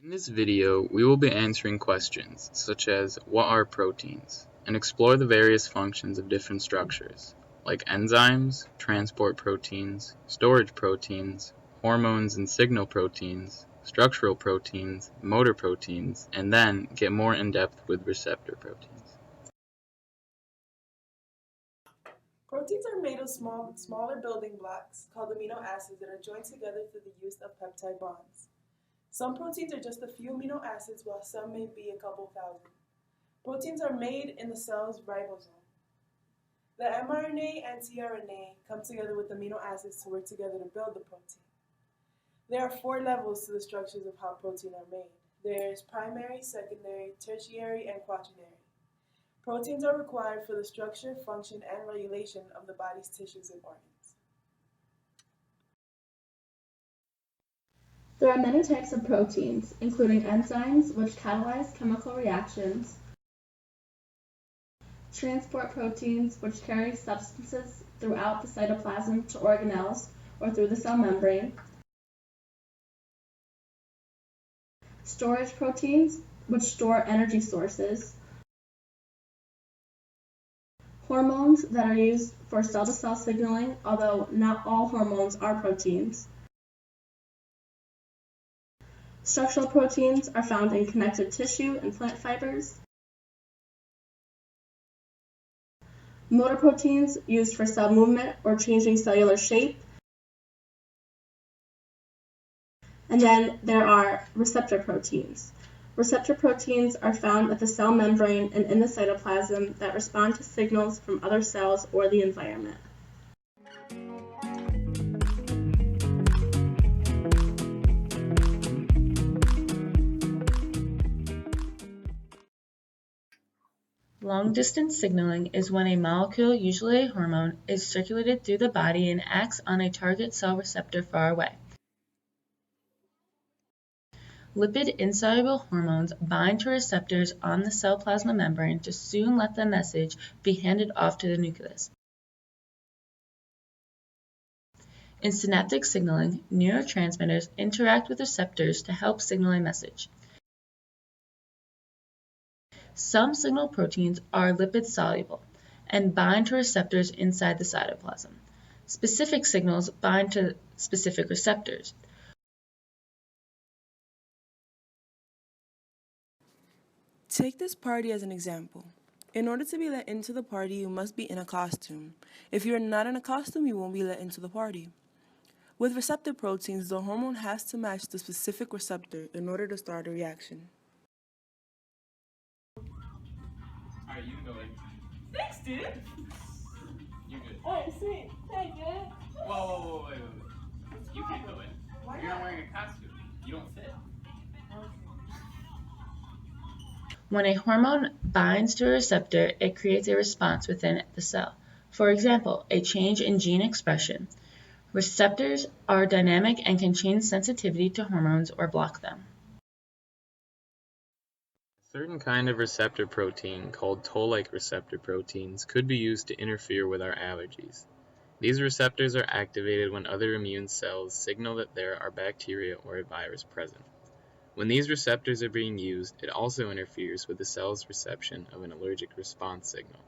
In this video, we will be answering questions such as what are proteins, and explore the various functions of different structures, like enzymes, transport proteins, storage proteins, hormones and signal proteins, structural proteins, motor proteins, and then get more in-depth with receptor proteins. Proteins are made of smaller building blocks called amino acids that are joined together through the use of peptide bonds. Some proteins are just a few amino acids, while some may be a couple thousand. Proteins are made in the cell's ribosome. The mRNA and tRNA come together with amino acids to work together to build the protein. There are 4 levels to the structures of how proteins are made. There is primary, secondary, tertiary, and quaternary. Proteins are required for the structure, function, and regulation of the body's tissues and organs. There are many types of proteins, including enzymes, which catalyze chemical reactions, transport proteins, which carry substances throughout the cytoplasm to organelles or through the cell membrane, storage proteins, which store energy sources, hormones that are used for cell-to-cell signaling, although not all hormones are proteins. Structural proteins are found in connective tissue and plant fibers. Motor proteins used for cell movement or changing cellular shape. And then there are receptor proteins. Receptor proteins are found at the cell membrane and in the cytoplasm that respond to signals from other cells or the environment. Long-distance signaling is when a molecule, usually a hormone, is circulated through the body and acts on a target cell receptor far away. Lipid-insoluble hormones bind to receptors on the cell plasma membrane to soon let the message be handed off to the nucleus. In synaptic signaling, neurotransmitters interact with receptors to help signal a message. Some signal proteins are lipid-soluble and bind to receptors inside the cytoplasm. Specific signals bind to specific receptors. Take this party as an example. In order to be let into the party, you must be in a costume. If you are not in a costume, you won't be let into the party. With receptor proteins, the hormone has to match the specific receptor in order to start a reaction. Alright, you can go in. Thanks, dude. You're good. Alright, sweet. Thank you. Whoa, wait. You can't go in. Why You're not not? wearing a costume. You don't fit. When a hormone binds to a receptor, it creates a response within the cell. For example, a change in gene expression. Receptors are dynamic and can change sensitivity to hormones or block them. A certain kind of receptor protein, called toll-like receptor proteins, could be used to interfere with our allergies. These receptors are activated when other immune cells signal that there are bacteria or a virus present. When these receptors are being used, it also interferes with the cell's reception of an allergic response signal.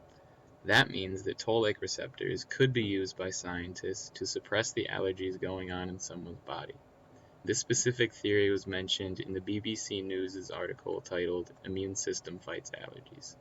That means that toll-like receptors could be used by scientists to suppress the allergies going on in someone's body. This specific theory was mentioned in the BBC News' article titled "Immune System Fights Allergies."